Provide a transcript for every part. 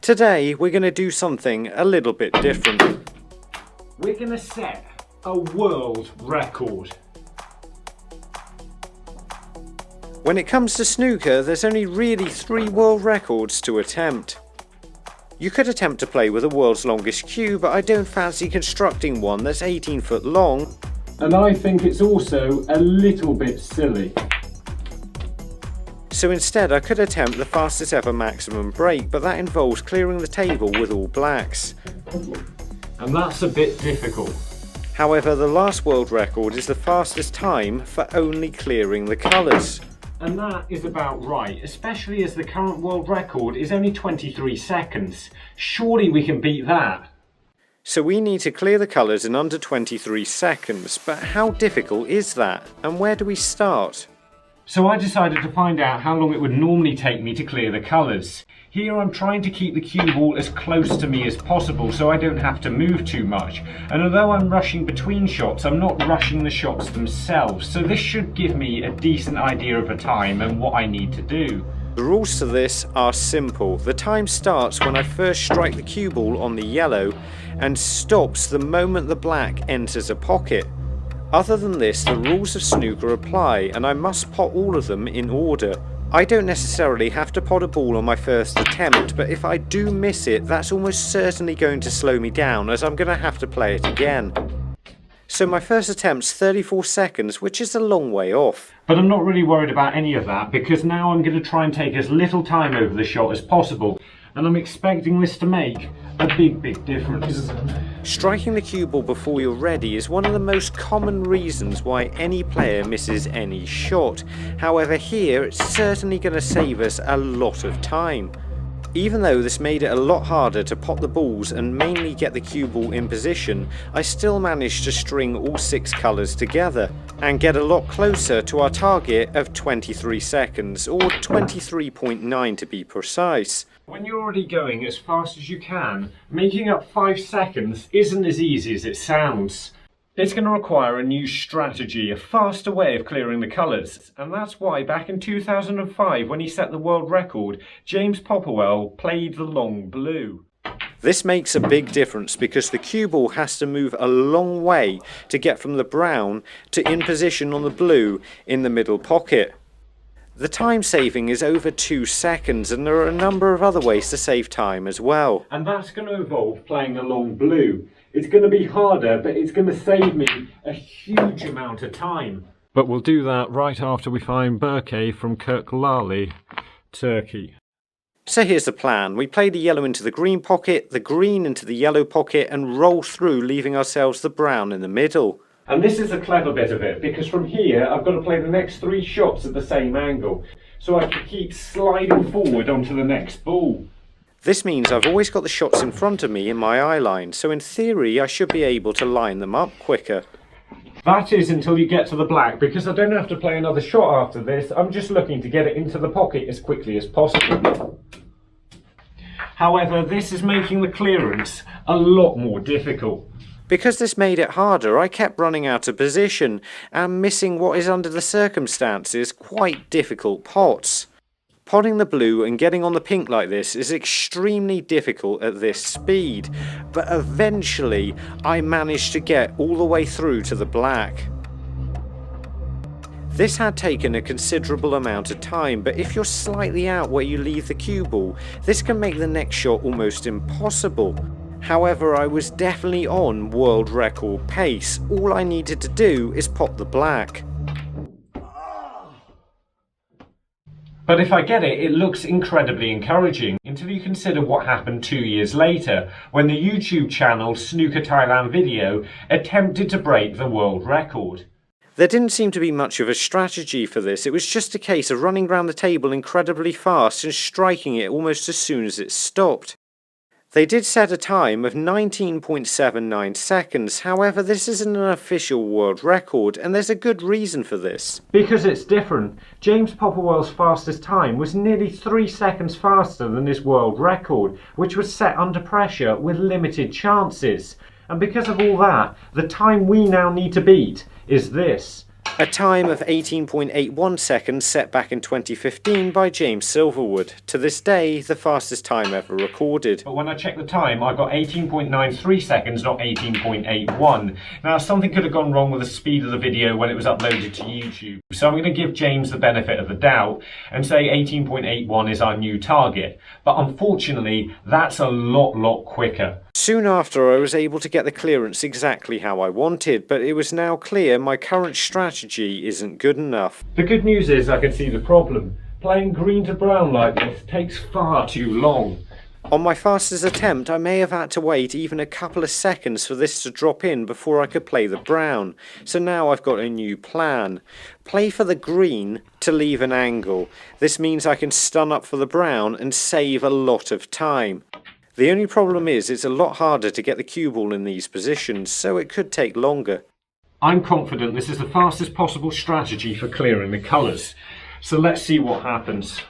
Today we're going to do something a little bit different. We're going to set a world record. When it comes to snooker, there's only really 3 world records to attempt. You could attempt to play with the world's longest cue, but I don't fancy constructing one that's 18 foot long. And I think it's also a little bit silly. So instead I could attempt the fastest ever maximum break, but that involves clearing the table with all blacks. And that's a bit difficult. However, the last world record is the fastest time for only clearing the colours. And that is about right, especially as the current world record is only 23 seconds. Surely we can beat that. So we need to clear the colours in under 23 seconds, but how difficult is that? And where do we start? So I decided to find out how long it would normally take me to clear the colours. Here I'm trying to keep the cue ball as close to me as possible so I don't have to move too much. And although I'm rushing between shots, I'm not rushing the shots themselves. So this should give me a decent idea of a time and what I need to do. The rules to this are simple. The time starts when I first strike the cue ball on the yellow and stops the moment the black enters a pocket. Other than this, the rules of snooker apply, and I must pot all of them in order. I don't necessarily have to pot a ball on my first attempt, but if I do miss it, that's almost certainly going to slow me down, as I'm going to have to play it again. So my first attempt's 34 seconds, which is a long way off. But I'm not really worried about any of that, because now I'm going to try and take as little time over the shot as possible, and I'm expecting this to make a big difference. Striking the cue ball before you're ready is one of the most common reasons why any player misses any shot. However, here it's certainly going to save us a lot of time. Even though this made it a lot harder to pot the balls and mainly get the cue ball in position, I still managed to string all 6 colours together and get a lot closer to our target of 23 seconds, or 23.9 to be precise. When you're already going as fast as you can, making up 5 seconds isn't as easy as it sounds. It's going to require a new strategy, a faster way of clearing the colours, and that's why back in 2005, when he set the world record, James Popplewell played the long blue. This makes a big difference because the cue ball has to move a long way to get from the brown to in position on the blue in the middle pocket. The time saving is over 2 seconds, and there are a number of other ways to save time as well. And that's going to involve playing the long blue. It's going to be harder, but it's going to save me a huge amount of time. But we'll do that right after we find Berke from Kirklarli, Turkey. So here's the plan. We play the yellow into the green pocket, the green into the yellow pocket, and roll through, leaving ourselves the brown in the middle. And this is the clever bit of it, because from here I've got to play the next 3 shots at the same angle, so I can keep sliding forward onto the next ball. This means I've always got the shots in front of me in my eye line, so in theory I should be able to line them up quicker. That is until you get to the black, because I don't have to play another shot after this. I'm just looking to get it into the pocket as quickly as possible. However, this is making the clearance a lot more difficult. Because this made it harder, I kept running out of position and missing what is under the circumstances quite difficult pots. Potting the blue and getting on the pink like this is extremely difficult at this speed, but eventually I managed to get all the way through to the black. This had taken a considerable amount of time, but if you're slightly out where you leave the cue ball, this can make the next shot almost impossible. However, I was definitely on world record pace. All I needed to do is pot the black. But if I get it, it looks incredibly encouraging, until you consider what happened 2 years later, when the YouTube channel SnookerThailandVideo attempted to break the world record. There didn't seem to be much of a strategy for this. It was just a case of running round the table incredibly fast and striking it almost as soon as it stopped. They did set a time of 19.79 seconds, however this isn't an official world record, and there's a good reason for this. Because it's different. James Popplewell's fastest time was nearly 3 seconds faster than his world record, which was set under pressure with limited chances. And because of all that, the time we now need to beat is this. a time of 18.81 seconds set back in 2015 by James Silverwood, to this day the fastest time ever recorded. But when I checked the time, I got 18.93 seconds, not 18.81. Now, something could have gone wrong with the speed of the video when it was uploaded to YouTube, so I'm going to give James the benefit of the doubt and say 18.81 is our new target. But unfortunately, that's a lot quicker. Soon after, I was able to get the clearance exactly how I wanted, but it was now clear my current strategy isn't good enough. The good news is I can see the problem. Playing green to brown like this takes far too long. On my fastest attempt, I may have had to wait even a couple of seconds for this to drop in before I could play the brown. So now I've got a new plan. Play for the green to leave an angle. This means I can stun up for the brown and save a lot of time. The only problem is it's a lot harder to get the cue ball in these positions, so it could take longer. I'm confident this is the fastest possible strategy for clearing the colours. So let's see what happens.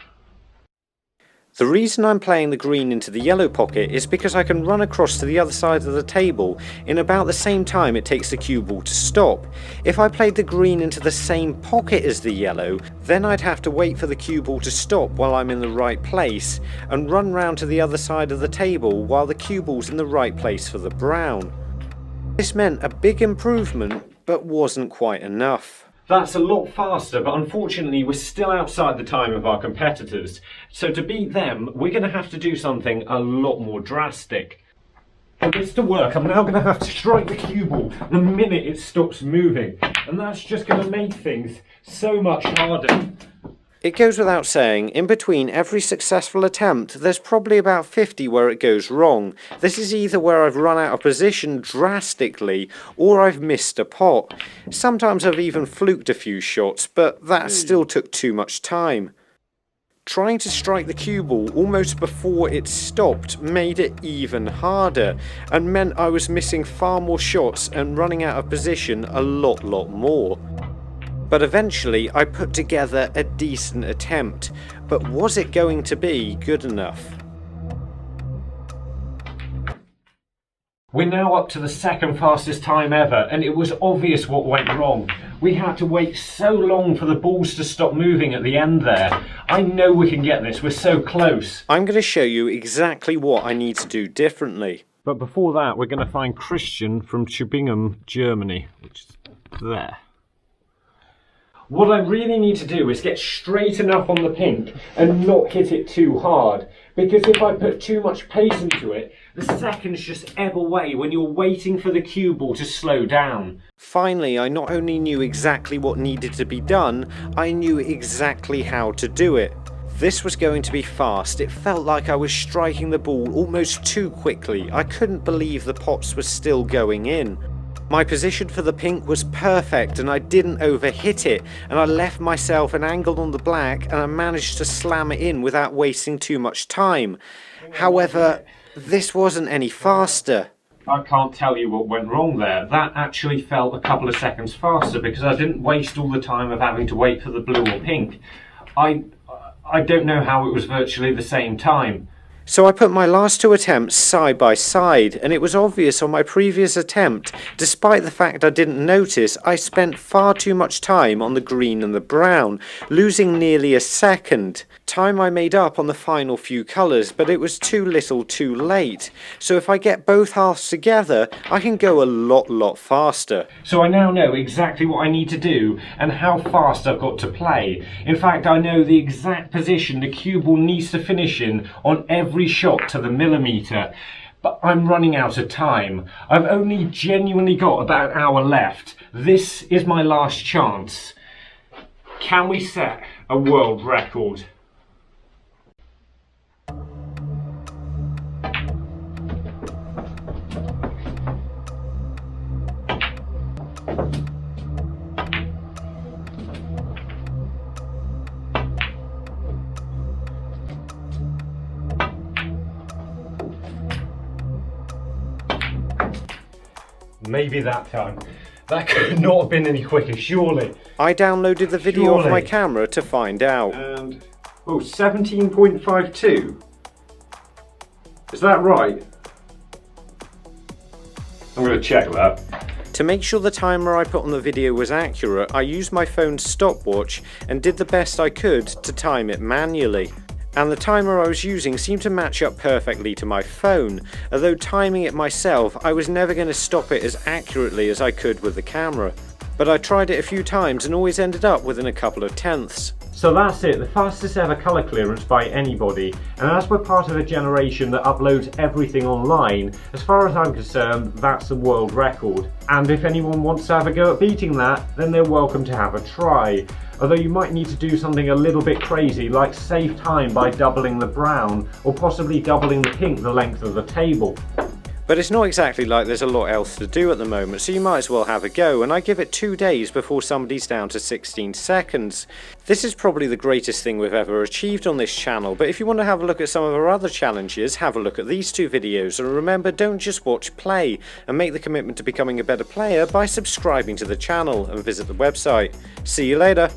The reason I'm playing the green into the yellow pocket is because I can run across to the other side of the table in about the same time it takes the cue ball to stop. If I played the green into the same pocket as the yellow, then I'd have to wait for the cue ball to stop while I'm in the right place and run round to the other side of the table while the cue ball's in the right place for the brown. This meant a big improvement, but wasn't quite enough. That's a lot faster, but unfortunately we're still outside the time of our competitors. So to beat them, we're going to have to do something a lot more drastic. For this to work, I'm now going to have to strike the cue ball the minute it stops moving. And that's just going to make things so much harder. It goes without saying, in between every successful attempt, there's probably about 50 where it goes wrong. This is either where I've run out of position drastically, or I've missed a pot. Sometimes I've even fluked a few shots, but that still took too much time. Trying to strike the cue ball almost before it stopped made it even harder, and meant I was missing far more shots and running out of position a lot more. But eventually I put together a decent attempt, but was it going to be good enough? We're now up to the second fastest time ever, and it was obvious what went wrong. We had to wait so long for the balls to stop moving at the end there. I know we can get this, we're so close. I'm going to show you exactly what I need to do differently. But before that, we're going to find Christian from Tübingen, Germany, which is there. What I really need to do is get straight enough on the pink and not hit it too hard. Because if I put too much pace into it, the seconds just ebb away when you're waiting for the cue ball to slow down. Finally, I not only knew exactly what needed to be done, I knew exactly how to do it. This was going to be fast. It felt like I was striking the ball almost too quickly. I couldn't believe the pots were still going in. My position for the pink was perfect and I didn't overhit it, and I left myself an angle on the black and I managed to slam it in without wasting too much time. However, this wasn't any faster. I can't tell you what went wrong there. That actually felt a couple of seconds faster because I didn't waste all the time of having to wait for the blue or pink. I don't know how it was virtually the same time. So I put my last two attempts side by side, and it was obvious on my previous attempt, despite the fact I didn't notice, I spent far too much time on the green and the brown, losing nearly a second. Time I made up on the final few colours, but it was too little too late. So if I get both halves together, I can go a lot faster. So I now know exactly what I need to do and how fast I've got to play. In fact, I know the exact position the cue ball needs to finish in on every shot to the millimetre. But I'm running out of time. I've only genuinely got about an hour left. This is my last chance. Can we set a world record? Maybe that time. That could not have been any quicker, surely. I downloaded the video off my camera to find out. And, 17.52. Is that right? I'm going to check that. To make sure the timer I put on the video was accurate, I used my phone's stopwatch and did the best I could to time it manually. And the timer I was using seemed to match up perfectly to my phone, although timing it myself I was never going to stop it as accurately as I could with the camera. But I tried it a few times and always ended up within a couple of tenths. So that's it, the fastest ever colour clearance by anybody, and as we're part of a generation that uploads everything online, as far as I'm concerned, that's a world record. And if anyone wants to have a go at beating that, then they're welcome to have a try. Although you might need to do something a little bit crazy, like save time by doubling the brown, or possibly doubling the pink the length of the table. But it's not exactly like there's a lot else to do at the moment, so you might as well have a go, and I give it 2 days before somebody's down to 16 seconds. This is probably the greatest thing we've ever achieved on this channel, but if you want to have a look at some of our other challenges, have a look at these 2 videos, and remember, don't just watch play, and make the commitment to becoming a better player by subscribing to the channel and visit the website. See you later!